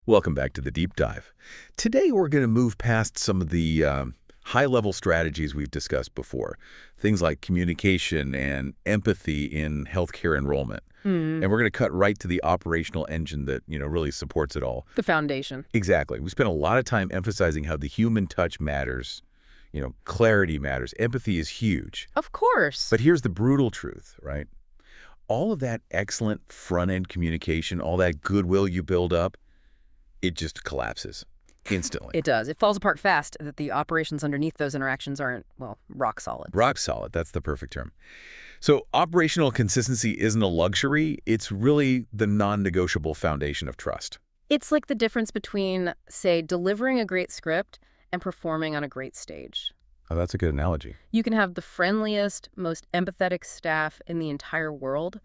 Welcome back to the Deep Dive. Today we're going to move past some of the high-level strategies we've discussed before, things like communication and empathy in healthcare enrollment. Hmm. And we're going to cut right to the operational engine that, really supports it all. The foundation. Exactly. We spent a lot of time emphasizing how the human touch matters, clarity matters, empathy is huge. Of course. But here's the brutal truth, right? All of that excellent front-end communication, all that goodwill you build up, it just collapses instantly. It does. It falls apart fast that the operations underneath those interactions aren't, well, rock solid. Rock solid. That's the perfect term. So operational consistency isn't a luxury. It's really the non-negotiable foundation of trust. It's like the difference between, say, delivering a great script and performing on a great stage. Oh, that's a good analogy. You can have the friendliest, most empathetic staff in the entire world,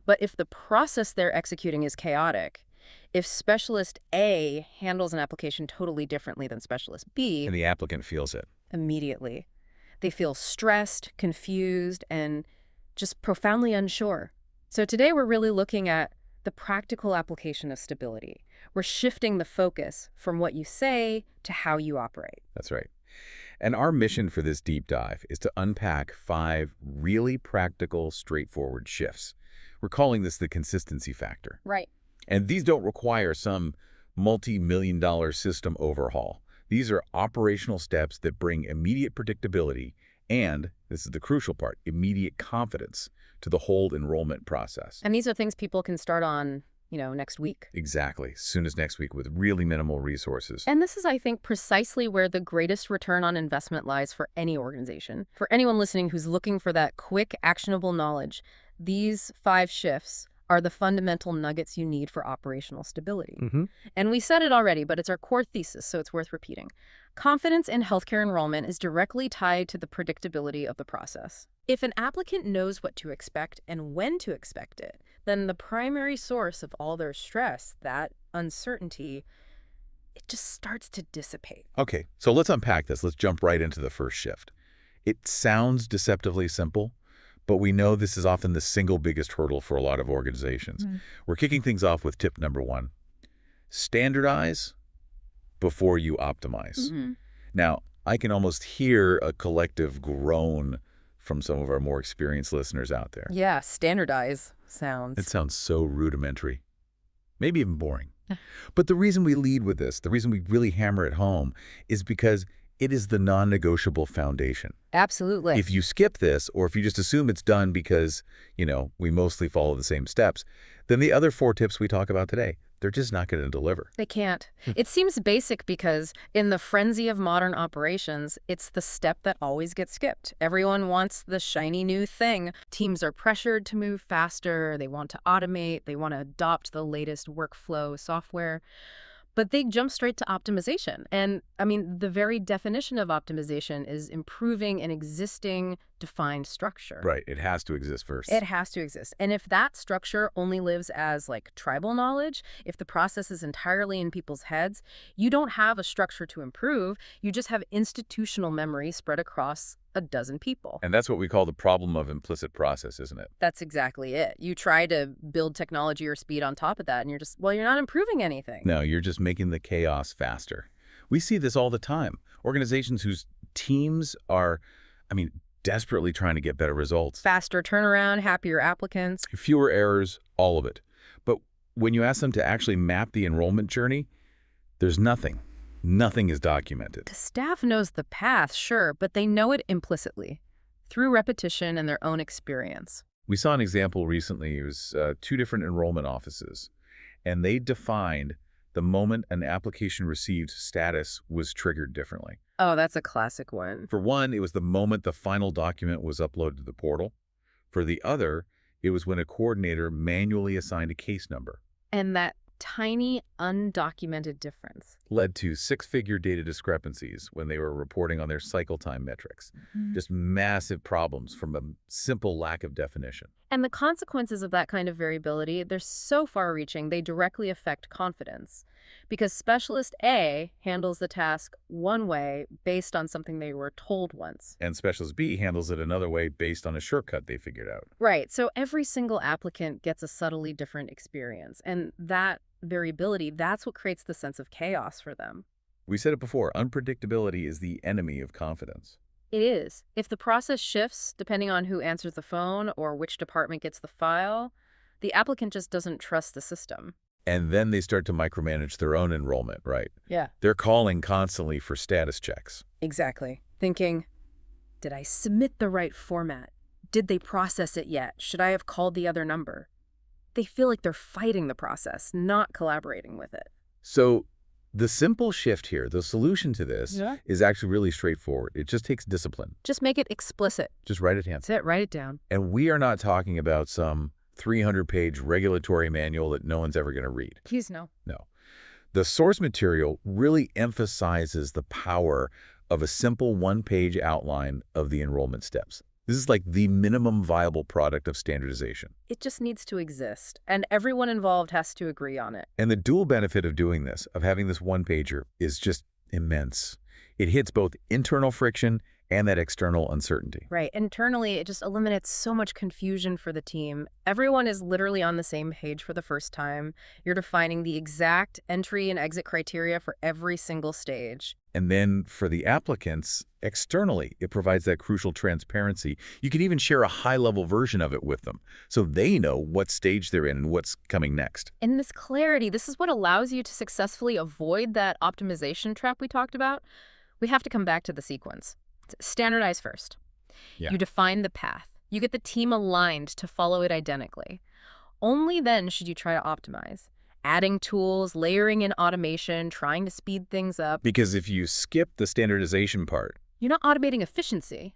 but if the process they're executing is chaotic, if specialist A handles an application totally differently than specialist B, And the applicant feels it. immediately, they feel stressed, confused, and just profoundly unsure. So today we're really looking at the practical application of stability. We're shifting the focus from what you say to how you operate. That's right. And our mission for this deep dive is to unpack 5 really practical, straightforward shifts. We're calling this the consistency factor. Right. And these don't require some multi-million-dollar system overhaul. These are operational steps that bring immediate predictability and, this is the crucial part, immediate confidence to the whole enrollment process. And these are things people can start on, next week. Exactly. As soon as next week with really minimal resources. And this is, I think, precisely where the greatest return on investment lies for any organization. For anyone listening who's looking for that quick, actionable knowledge, these 5 shifts are the fundamental nuggets you need for operational stability. And we said it already, but it's our core thesis, so it's worth repeating. Confidence in healthcare enrollment is directly tied to the predictability of the process. If an applicant knows what to expect and when to expect it, then the primary source of all their stress, that uncertainty, it just starts to dissipate. Okay, so let's unpack this. Let's jump right into the first shift. It sounds deceptively simple, but we know this is often the single biggest hurdle for a lot of organizations. We're kicking things off with tip number 1. Standardize before you optimize. Now, I can almost hear a collective groan from some of our more experienced listeners out there. Yeah, standardize sounds. It sounds so rudimentary, maybe even boring. But the reason we lead with this, the reason we really hammer it home, is because it is the non-negotiable foundation. Absolutely. If you skip this, or if you just assume it's done because, we mostly follow the same steps, then the other 4 tips we talk about today, they're just not going to deliver. They can't. It seems basic because in the frenzy of modern operations, it's the step that always gets skipped. Everyone wants the shiny new thing. Teams are pressured to move faster. They want to automate. They want to adopt the latest workflow software. But they jump straight to optimization. And the very definition of optimization is improving an existing defined structure. Right. It has to exist first. It has to exist. And if that structure only lives as tribal knowledge, if the process is entirely in people's heads, you don't have a structure to improve. You just have institutional memory spread across a dozen people. And that's what we call the problem of implicit process, isn't it? That's exactly it. You try to build technology or speed on top of that, and you're not improving anything. No, you're just making the chaos faster. We see this all the time. Organizations whose teams are, desperately trying to get better results. Faster turnaround, happier applicants. Fewer errors, all of it. But when you ask them to actually map the enrollment journey, there's nothing. Nothing is documented. The staff knows the path, sure, but they know it implicitly, through repetition and their own experience. We saw an example recently. It was 2 different enrollment offices, and they defined the moment an application received status was triggered differently. Oh, that's a classic one. For one, it was the moment the final document was uploaded to the portal. For the other, it was when a coordinator manually assigned a case number. And that tiny, undocumented difference led to 6-figure data discrepancies when they were reporting on their cycle time metrics. Just massive problems from a simple lack of definition. And the consequences of that kind of variability, they're so far-reaching, they directly affect confidence. Because specialist A handles the task one way based on something they were told once. And specialist B handles it another way based on a shortcut they figured out. Right. So every single applicant gets a subtly different experience. And that variability, that's what creates the sense of chaos for them. We said it before, unpredictability is the enemy of confidence. It is. If the process shifts depending on who answers the phone or which department gets the file, the applicant just doesn't trust the system. And then they start to micromanage their own enrollment, right? Yeah. They're calling constantly for status checks. Exactly. Thinking, did I submit the right format? Did they process it yet? Should I have called the other number? They feel like they're fighting the process, not collaborating with it. So the simple shift here, the solution to this, is actually really straightforward. It just takes discipline. Just make it explicit. Just write it down. That's it. Write it down. And we are not talking about some 300-page regulatory manual that no one's ever going to read. Please no. No. The source material really emphasizes the power of a simple one-page outline of the enrollment steps. This is like the minimum viable product of standardization. It just needs to exist, and everyone involved has to agree on it. And the dual benefit of doing this, of having this one-pager, is just immense. It hits both internal friction and that external uncertainty. Right. Internally, it just eliminates so much confusion for the team. Everyone is literally on the same page for the first time. You're defining the exact entry and exit criteria for every single stage. And then for the applicants, externally, it provides that crucial transparency. You can even share a high-level version of it with them, so they know what stage they're in and what's coming next. And this clarity, this is what allows you to successfully avoid that optimization trap we talked about. We have to come back to the sequence. Standardize first. Yeah. You define the path. You get the team aligned to follow it identically. Only then should you try to optimize. Adding tools, layering in automation, trying to speed things up. Because if you skip the standardization part, You're not automating efficiency.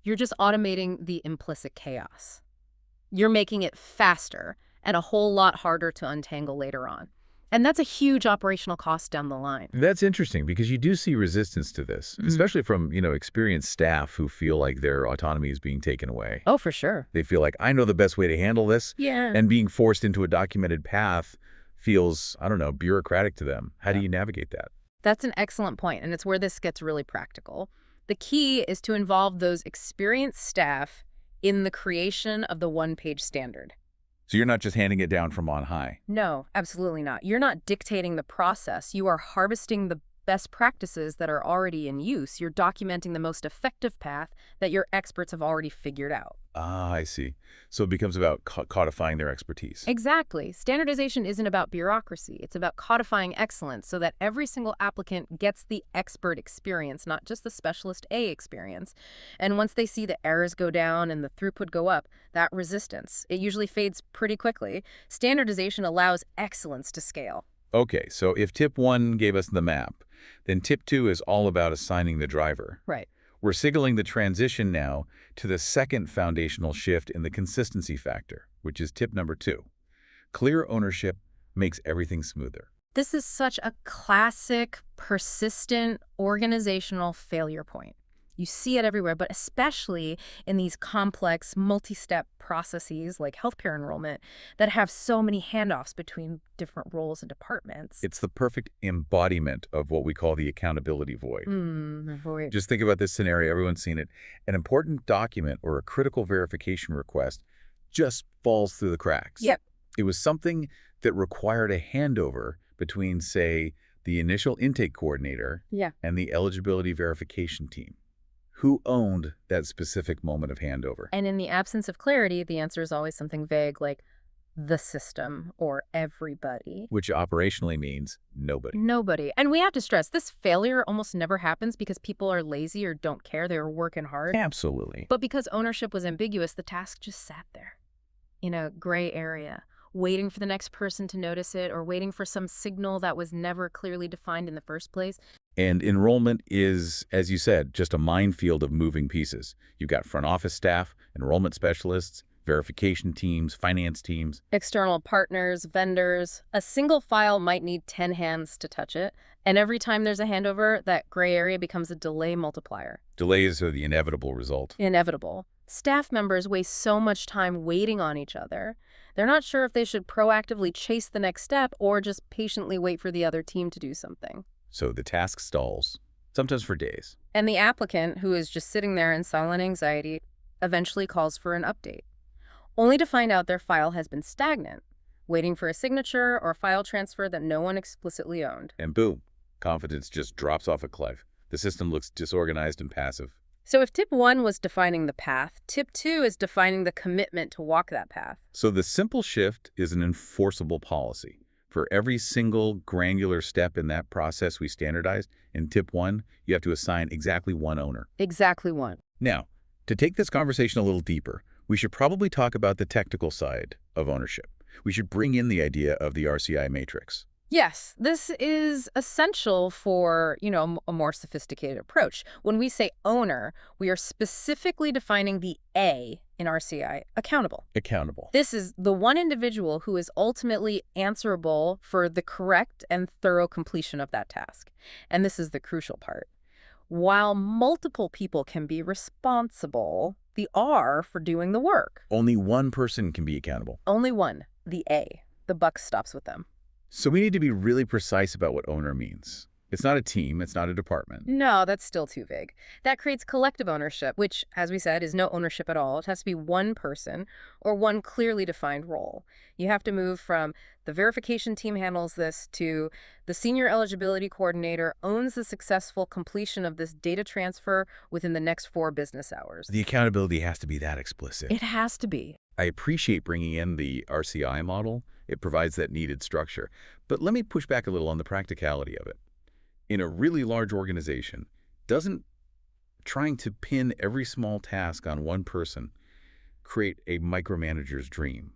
You're just automating the implicit chaos. You're making it faster and a whole lot harder to untangle later on. And that's a huge operational cost down the line. that's interesting because you do see resistance to this, especially from, experienced staff who feel like their autonomy is being taken away. Oh, for sure. They feel like, I know the best way to handle this. Yeah. And being forced into a documented path feels, I don't know, bureaucratic to them. How do you navigate that? That's an excellent point, and it's where this gets really practical. The key is to involve those experienced staff in the creation of the one-page standard. So you're not just handing it down from on high. No, absolutely not. You're not dictating the process. You are harvesting the best practices that are already in use. You're documenting the most effective path that your experts have already figured out. Ah, I see. So it becomes about codifying their expertise. Exactly. Standardization isn't about bureaucracy. It's about codifying excellence so that every single applicant gets the expert experience, not just the specialist A experience. And once they see the errors go down and the throughput go up, that resistance, it usually fades pretty quickly. Standardization allows excellence to scale. Okay, so if tip 1 gave us the map, then tip 2 is all about assigning the driver. Right. We're signaling the transition now to the second foundational shift in the consistency factor, which is tip number 2. Clear ownership makes everything smoother. This is such a classic, persistent organizational failure point. You see it everywhere, but especially in these complex, multi-step processes like healthcare enrollment that have so many handoffs between different roles and departments. It's the perfect embodiment of what we call the accountability void. Void. Just think about this scenario. Everyone's seen it. An important document or a critical verification request just falls through the cracks. Yep. It was something that required a handover between, say, the initial intake coordinator and the eligibility verification team. Who owned that specific moment of handover? And in the absence of clarity, the answer is always something vague like the system or everybody. Which operationally means nobody. Nobody. And we have to stress, this failure almost never happens because people are lazy or don't care. They were working hard. Absolutely. But because ownership was ambiguous, the task just sat there in a gray area, waiting for the next person to notice it or waiting for some signal that was never clearly defined in the first place. And enrollment is, as you said, just a minefield of moving pieces. You've got front office staff, enrollment specialists, verification teams, finance teams. External partners, vendors. A single file might need 10 hands to touch it. And every time there's a handover, that gray area becomes a delay multiplier. Delays are the inevitable result. Inevitable. Staff members waste so much time waiting on each other. They're not sure if they should proactively chase the next step or just patiently wait for the other team to do something. So the task stalls, sometimes for days. And the applicant, who is just sitting there in silent anxiety, eventually calls for an update, only to find out their file has been stagnant. waiting for a signature or a file transfer that no one explicitly owned. And boom, confidence just drops off a cliff. The system looks disorganized and passive. So if tip 1 was defining the path, tip 2 is defining the commitment to walk that path. So the simple shift is an enforceable policy. For every single granular step in that process we standardized, in tip 1, you have to assign exactly one owner. Exactly one. Now, to take this conversation a little deeper, we should probably talk about the technical side of ownership. We should bring in the idea of the RCI matrix. Yes, this is essential for, a more sophisticated approach. When we say owner, we are specifically defining the A in RCI, accountable. Accountable. This is the one individual who is ultimately answerable for the correct and thorough completion of that task. And this is the crucial part. While multiple people can be responsible, the R for doing the work. Only one person can be accountable. Only one, the A. The buck stops with them. So we need to be really precise about what owner means. It's not a team, it's not a department. No, that's still too vague. That creates collective ownership, which, as we said, is no ownership at all. It has to be one person or one clearly defined role. You have to move from the verification team handles this to the senior eligibility coordinator owns the successful completion of this data transfer within the next 4 business hours. The accountability has to be that explicit. It has to be. I appreciate bringing in the RCI model. It provides that needed structure. But let me push back a little on the practicality of it. In a really large organization, doesn't trying to pin every small task on one person create a micromanager's dream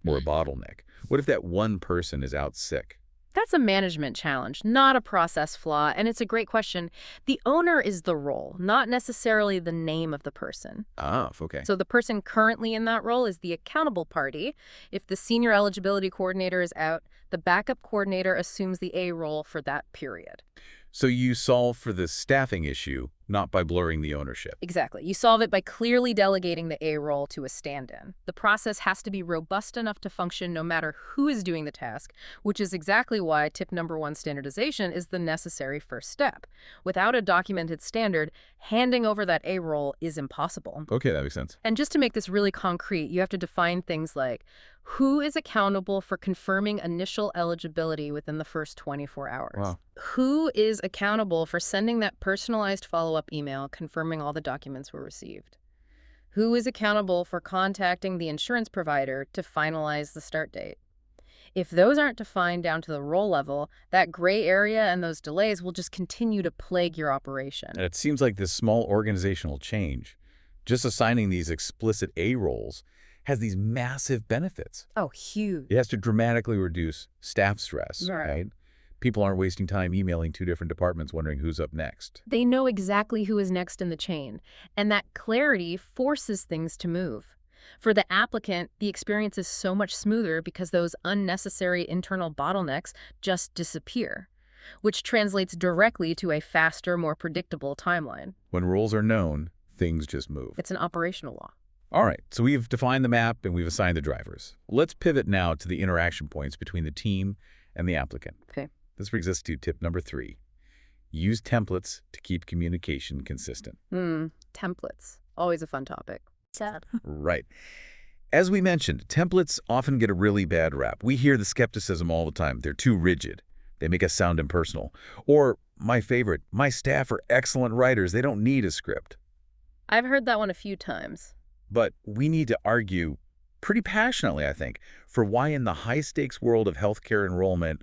or a bottleneck? What if that one person is out sick? That's a management challenge, not a process flaw, and it's a great question. The owner is the role, not necessarily the name of the person. Ah, okay. So the person currently in that role is the accountable party. If the senior eligibility coordinator is out, the backup coordinator assumes the A role for that period. So you solve for the staffing issue, not by blurring the ownership. Exactly. You solve it by clearly delegating the A role to a stand-in. The process has to be robust enough to function no matter who is doing the task, which is exactly why tip number 1 standardization is the necessary first step. Without a documented standard, handing over that A role is impossible. Okay, that makes sense. And just to make this really concrete, you have to define things like who is accountable for confirming initial eligibility within the first 24 hours? Wow. Who is accountable for sending that personalized follow-up email confirming all the documents were received? Who is accountable for contacting the insurance provider to finalize the start date? If those aren't defined down to the role level, that gray area and those delays will just continue to plague your operation. It seems like this small organizational change, just assigning these explicit A roles, has these massive benefits. Oh, huge. It has to dramatically reduce staff stress, right? People aren't wasting time emailing 2 different departments wondering who's up next. They know exactly who is next in the chain, and that clarity forces things to move. For the applicant, the experience is so much smoother because those unnecessary internal bottlenecks just disappear, which translates directly to a faster, more predictable timeline. When roles are known, things just move. It's an operational law. All right, so we've defined the map and we've assigned the drivers. Let's pivot now to the interaction points between the team and the applicant. Okay. This brings us to tip number 3. Use templates to keep communication consistent. Templates. Always a fun topic. Right. As we mentioned, templates often get a really bad rap. We hear the skepticism all the time. They're too rigid. They make us sound impersonal. Or, my favorite, my staff are excellent writers. They don't need a script. I've heard that one a few times. But we need to argue pretty passionately, I think, for why in the high-stakes world of healthcare enrollment,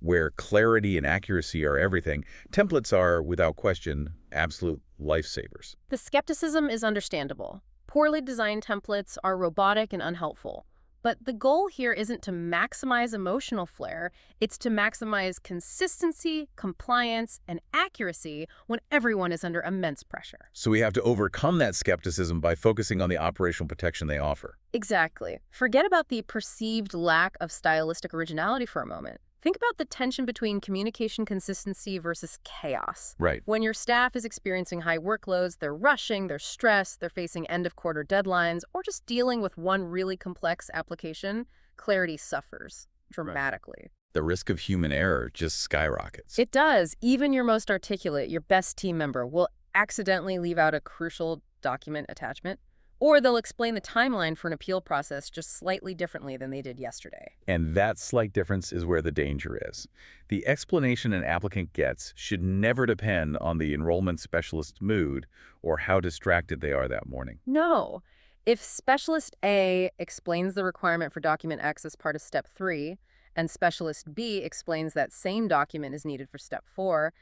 where clarity and accuracy are everything, templates are, without question, absolute lifesavers. The skepticism is understandable. Poorly designed templates are robotic and unhelpful. But the goal here isn't to maximize emotional flair, it's to maximize consistency, compliance, and accuracy when everyone is under immense pressure. So we have to overcome that skepticism by focusing on the operational protection they offer. Exactly. Forget about the perceived lack of stylistic originality for a moment. Think about the tension between communication consistency versus chaos. Right. When your staff is experiencing high workloads, they're rushing, they're stressed, they're facing end-of-quarter deadlines, or just dealing with one really complex application, clarity suffers dramatically. The risk of human error just skyrockets. It does. Even your most articulate, your best team member will accidentally leave out a crucial document attachment, Or they'll explain the timeline for an appeal process just slightly differently than they did yesterday. And that slight difference is where the danger is. The explanation an applicant gets should never depend on the enrollment specialist's mood or how distracted they are that morning. No. If Specialist A explains the requirement for document X as part of Step 3, and Specialist B explains that same document is needed for Step 4,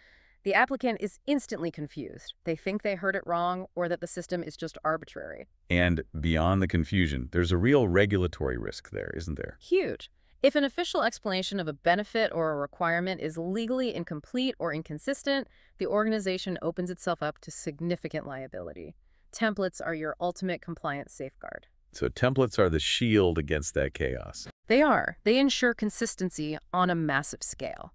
the applicant is instantly confused. They think they heard it wrong or that the system is just arbitrary. And beyond the confusion, there's a real regulatory risk there, isn't there? Huge. If an official explanation of a benefit or a requirement is legally incomplete or inconsistent, the organization opens itself up to significant liability. Templates are your ultimate compliance safeguard. So templates are the shield against that chaos. They are. They ensure consistency on a massive scale.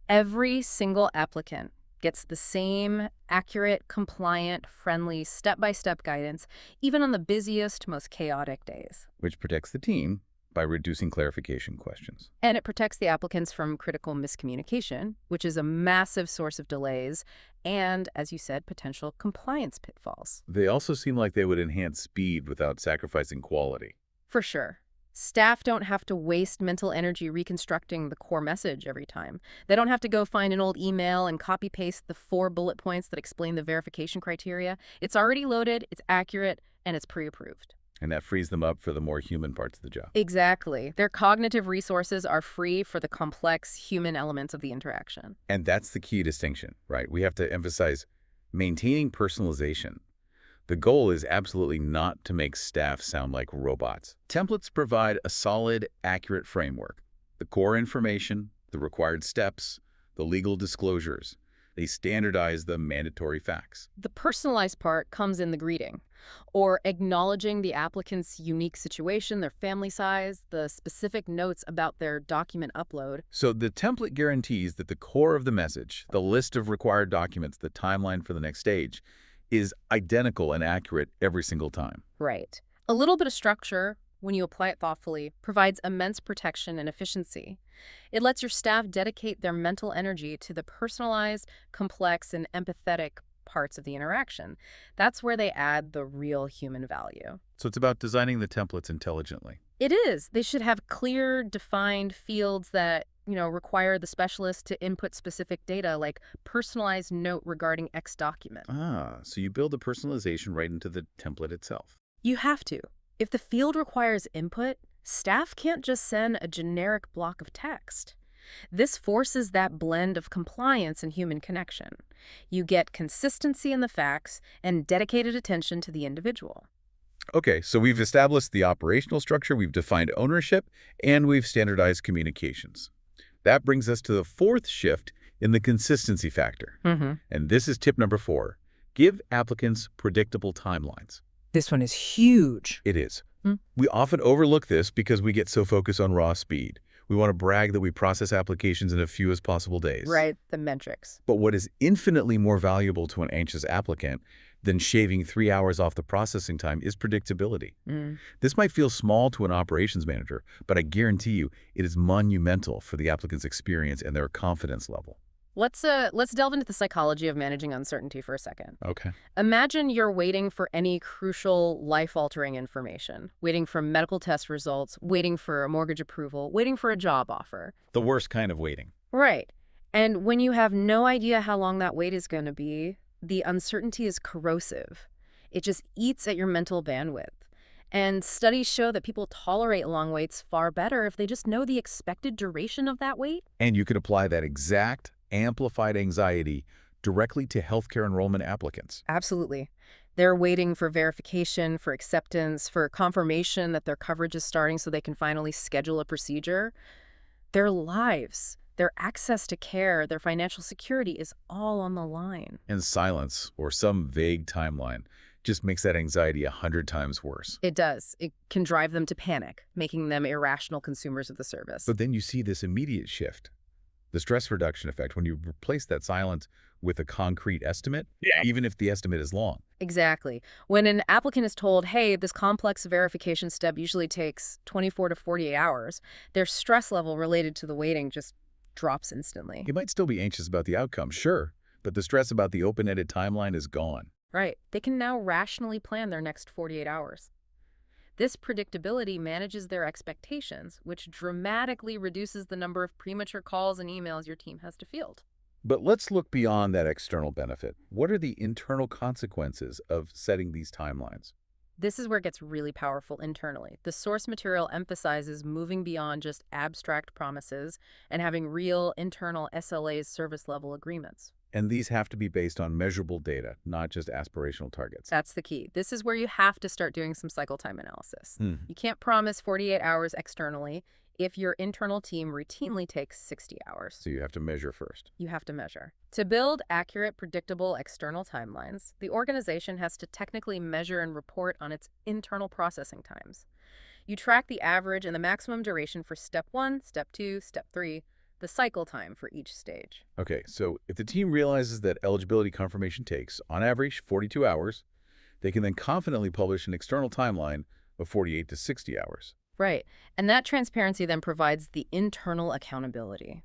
Every single applicant gets the same accurate, compliant, friendly, step-by-step guidance, even on the busiest, most chaotic days. Which protects the team by reducing clarification questions. And it protects the applicants from critical miscommunication, which is a massive source of delays and, as you said, potential compliance pitfalls. They also seem like they would enhance speed without sacrificing quality. For sure. Staff don't have to waste mental energy reconstructing the core message every time. They don't have to go find an old email and copy-paste the 4 bullet points that explain the verification criteria. It's already loaded, it's accurate, and it's pre-approved. And that frees them up for the more human parts of the job. Exactly. Their cognitive resources are free for the complex human elements of the interaction. And that's the key distinction, right? We have to emphasize maintaining personalization. The goal is absolutely not to make staff sound like robots. Templates provide a solid, accurate framework. The core information, the required steps, the legal disclosures. They standardize the mandatory facts. The personalized part comes in the greeting, or acknowledging the applicant's unique situation, their family size, the specific notes about their document upload. So the template guarantees that the core of the message, the list of required documents, the timeline for the next stage, is identical and accurate every single time. Right. A little bit of structure, when you apply it thoughtfully, provides immense protection and efficiency. It lets your staff dedicate their mental energy to the personalized, complex, and empathetic parts of the interaction. That's where they add the real human value. So it's about designing the templates intelligently. It is. They should have clear, defined fields that, require the specialist to input specific data, like personalized note regarding X document. So you build the personalization right into the template itself. You have to. If the field requires input, staff can't just send a generic block of text. This forces that blend of compliance and human connection. You get consistency in the facts and dedicated attention to the individual. Okay, so we've established the operational structure, we've defined ownership, and we've standardized communications. That brings us to the 4th shift in the consistency factor. And this is tip number 4. Give applicants predictable timelines. This one is huge. It is. We often overlook this because we get so focused on raw speed. We want to brag that we process applications in as few as possible days. Right, the metrics. But what is infinitely more valuable to an anxious applicant than shaving 3 hours off the processing time is predictability. This might feel small to an operations manager, but I guarantee you it is monumental for the applicant's experience and their confidence level. Let's delve into the psychology of managing uncertainty for a second. Okay. Imagine you're waiting for any crucial, life-altering information, waiting for medical test results, waiting for a mortgage approval, waiting for a job offer. The worst kind of waiting. Right. And when you have no idea how long that wait is going to be, the uncertainty is corrosive. It just eats at your mental bandwidth. And studies show that people tolerate long waits far better if they just know the expected duration of that wait. And you can apply that exact amplified anxiety directly to healthcare enrollment applicants. Absolutely. They're waiting for verification, for acceptance, for confirmation that their coverage is starting so they can finally schedule a procedure. Their lives, their access to care, their financial security is all on the line. And silence, or some vague timeline, just makes that anxiety 100 times worse. It does. It can drive them to panic, making them irrational consumers of the service. But then you see this immediate shift. The stress reduction effect, when you replace that silence with a concrete estimate, even if the estimate is long. Exactly. When an applicant is told, hey, this complex verification step usually takes 24 to 48 hours, their stress level related to the waiting just drops instantly. You might still be anxious about the outcome, sure, but the stress about the open-ended timeline is gone. Right. They can now rationally plan their next 48 hours. This predictability manages their expectations, which dramatically reduces the number of premature calls and emails your team has to field. But let's look beyond that external benefit. What are the internal consequences of setting these timelines? This is where it gets really powerful internally. The source material emphasizes moving beyond just abstract promises and having real internal SLAs, service level agreements. And these have to be based on measurable data, not just aspirational targets. That's the key. This is where you have to start doing some cycle time analysis. Hmm. You can't promise 48 hours externally if your internal team routinely takes 60 hours. So you have to measure first. You have to measure. To build accurate, predictable external timelines, the organization has to technically measure and report on its internal processing times. You track the average and the maximum duration for step 1, step 2, step 3, the cycle time for each stage. Okay, so if the team realizes that eligibility confirmation takes, on average, 42 hours, they can then confidently publish an external timeline of 48 to 60 hours. Right. And that transparency then provides the internal accountability.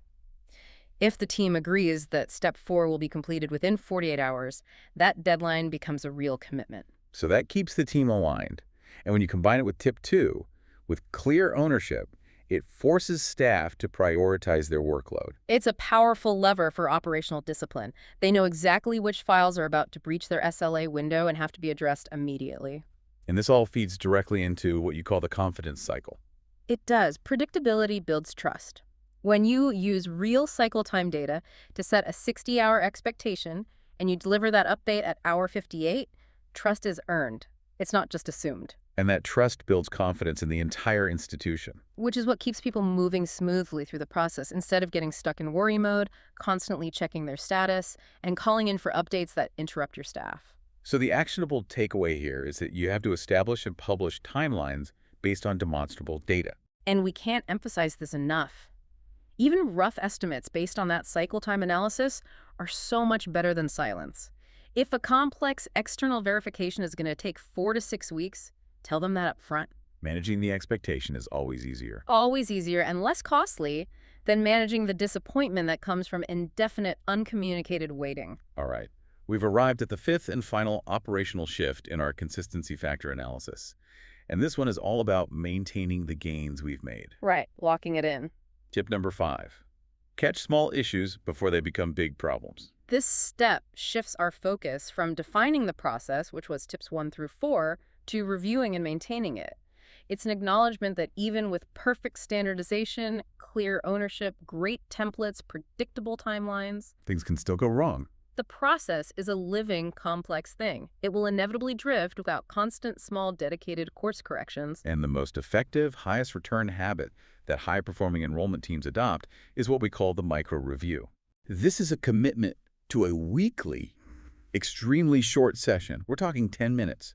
If the team agrees that step 4 will be completed within 48 hours, that deadline becomes a real commitment. So that keeps the team aligned. And when you combine it with tip 2, with clear ownership, it forces staff to prioritize their workload. It's a powerful lever for operational discipline. They know exactly which files are about to breach their SLA window and have to be addressed immediately. And this all feeds directly into what you call the confidence cycle. It does. Predictability builds trust. When you use real cycle time data to set a 60-hour expectation and you deliver that update at hour 58, trust is earned. It's not just assumed. And that trust builds confidence in the entire institution. Which is what keeps people moving smoothly through the process instead of getting stuck in worry mode, constantly checking their status, and calling in for updates that interrupt your staff. So the actionable takeaway here is that you have to establish and publish timelines based on demonstrable data. And we can't emphasize this enough. Even rough estimates based on that cycle time analysis are so much better than silence. If a complex external verification is going to take 4 to 6 weeks, tell them that up front. Managing the expectation is always easier. Always easier and less costly than managing the disappointment that comes from indefinite, uncommunicated waiting. All right. We've arrived at the 5th and final operational shift in our consistency factor analysis. And this one is all about maintaining the gains we've made. Right, locking it in. Tip number 5. Catch small issues before they become big problems. This step shifts our focus from defining the process, which was tips 1 through 4, to reviewing and maintaining it. It's an acknowledgement that even with perfect standardization, clear ownership, great templates, predictable timelines, Things can still go wrong. the process is a living, complex thing. It will inevitably drift without constant, small, dedicated course corrections. And the most effective, highest return habit that high-performing enrollment teams adopt is what we call the micro-review. This is a commitment to a weekly, extremely short session. We're talking 10 minutes,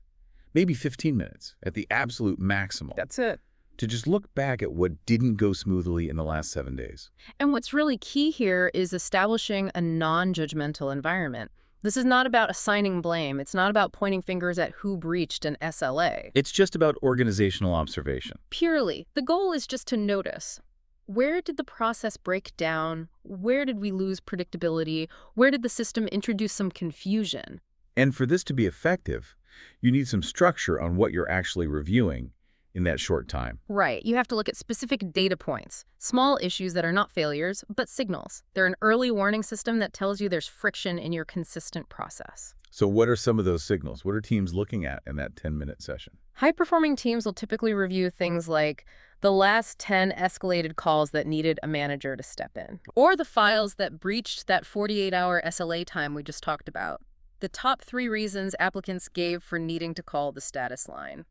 maybe 15 minutes at the absolute maximum. That's it. To just look back at what didn't go smoothly in the last 7 days. And what's really key here is establishing a non-judgmental environment. This is not about assigning blame. It's not about pointing fingers at who breached an SLA. It's just about organizational observation. Purely, the goal is just to notice. Where did the process break down? Where did we lose predictability? Where did the system introduce some confusion? And for this to be effective, you need some structure on what you're actually reviewing in that short time. Right. You have to look at specific data points, small issues that are not failures, but signals. They're an early warning system that tells you there's friction in your consistent process. So what are some of those signals? What are teams looking at in that 10-minute session? High-performing teams will typically review things like the last 10 escalated calls that needed a manager to step in, or the files that breached that 48-hour SLA time we just talked about, the top 3 reasons applicants gave for needing to call the status line,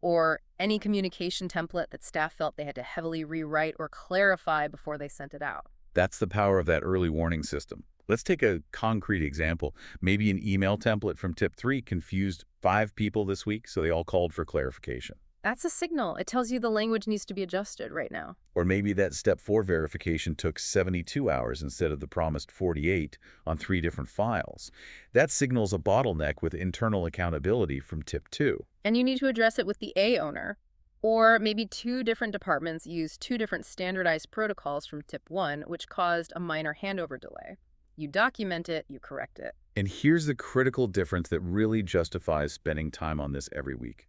or any communication template that staff felt they had to heavily rewrite or clarify before they sent it out. That's the power of that early warning system. Let's take a concrete example. Maybe an email template from tip 3 confused 5 people this week, so they all called for clarification. That's a signal. It tells you the language needs to be adjusted right now. Or maybe that step 4 verification took 72 hours instead of the promised 48 on 3 different files. That signals a bottleneck with internal accountability from tip 2. And you need to address it with the A owner. Or maybe 2 different departments used 2 different standardized protocols from tip 1, which caused a minor handover delay. You document it, you correct it. And here's the critical difference that really justifies spending time on this every week.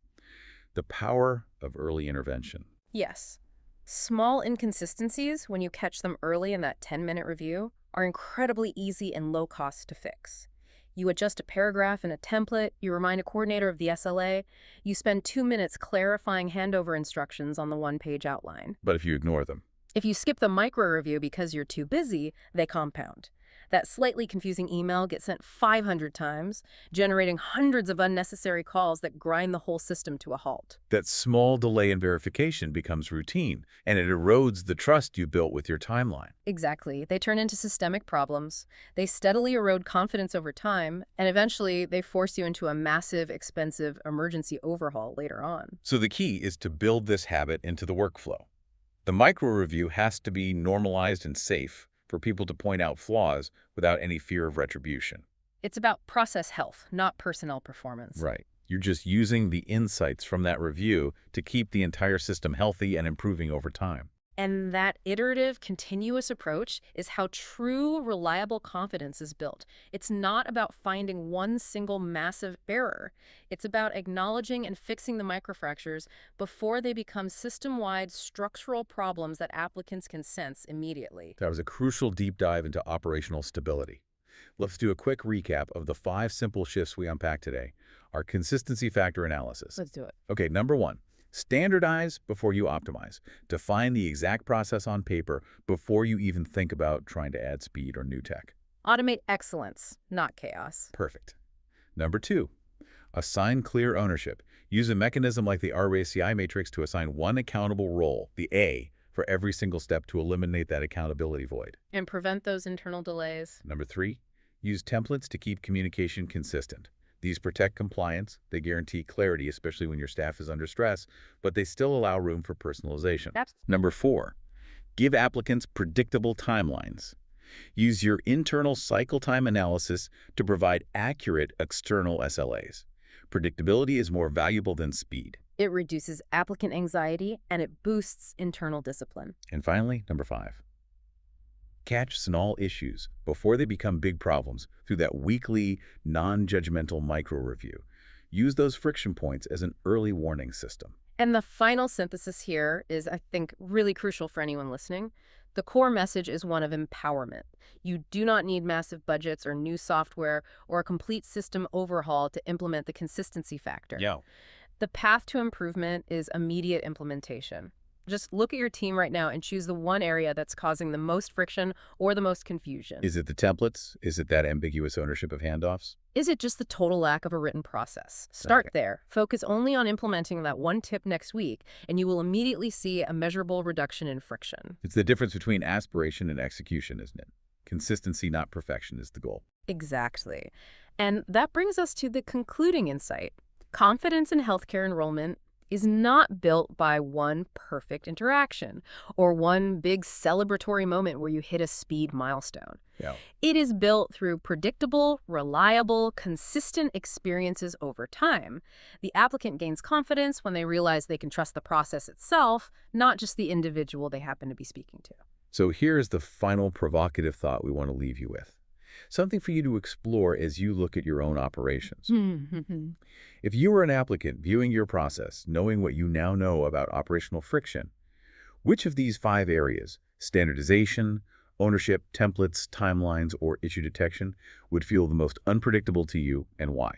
The power of early intervention. Yes. Small inconsistencies, when you catch them early in that 10-minute review, are incredibly easy and low cost to fix. You adjust a paragraph in a template, you remind a coordinator of the SLA, you spend 2 minutes clarifying handover instructions on the one-page outline. But if you ignore them, If you skip the micro-review because you're too busy, they compound. That slightly confusing email gets sent 500 times, generating hundreds of unnecessary calls that grind the whole system to a halt. that small delay in verification becomes routine, and it erodes the trust you built with your timeline. Exactly. They turn into systemic problems. They steadily erode confidence over time, and eventually they force you into a massive, expensive emergency overhaul later on. So the key is to build this habit into the workflow. The micro-review has to be normalized and safe for people to point out flaws without any fear of retribution. It's about process health, not personnel performance. Right. You're just using the insights from that review to keep the entire system healthy and improving over time. And that iterative, continuous approach is how true, reliable confidence is built. It's not about finding one single massive error. It's about acknowledging and fixing the microfractures before they become system-wide structural problems that applicants can sense immediately. That was a crucial deep dive into operational stability. Let's do a quick recap of the 5 simple shifts we unpacked today. Our consistency factor analysis. Let's do it. Okay, number 1. Standardize before you optimize. Define the exact process on paper before you even think about trying to add speed or new tech. Automate excellence, not chaos. Perfect. Number 2. Assign clear ownership. Use a mechanism like the RACI matrix to assign one accountable role, the A, for every single step to eliminate that accountability void. And prevent those internal delays. Number 3. Use templates to keep communication consistent. These protect compliance, they guarantee clarity, especially when your staff is under stress, but they still allow room for personalization. Number 4, give applicants predictable timelines. Use your internal cycle time analysis to provide accurate external SLAs. Predictability is more valuable than speed. It reduces applicant anxiety and it boosts internal discipline. And finally, number 5, catch small issues before they become big problems through that weekly, non-judgmental micro-review. Use those friction points as an early warning system. And the final synthesis here is, I think, really crucial for anyone listening. The core message is one of empowerment. You do not need massive budgets or new software or a complete system overhaul to implement the consistency factor. Yeah. The path to improvement is immediate implementation. Just look at your team right now and choose the one area that's causing the most friction or the most confusion. Is it the templates? Is it that ambiguous ownership of handoffs? Is it just the total lack of a written process? Start there. Focus only on implementing that one tip next week, and you will immediately see a measurable reduction in friction. It's the difference between aspiration and execution, isn't it? Consistency, not perfection, is the goal. Exactly. And that brings us to the concluding insight. Confidence in healthcare enrollment is not built by one perfect interaction or one big celebratory moment where you hit a speed milestone. Yeah. It is built through predictable, reliable, consistent experiences over time. The applicant gains confidence when they realize they can trust the process itself, not just the individual they happen to be speaking to. So here's the final provocative thought we want to leave you with. Something for you to explore as you look at your own operations. If you were an applicant viewing your process, knowing what you now know about operational friction, which of these 5 areas, standardization, ownership, templates, timelines, or issue detection, would feel the most unpredictable to you and why?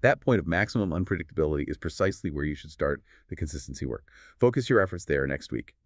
That point of maximum unpredictability is precisely where you should start the consistency work. Focus your efforts there next week.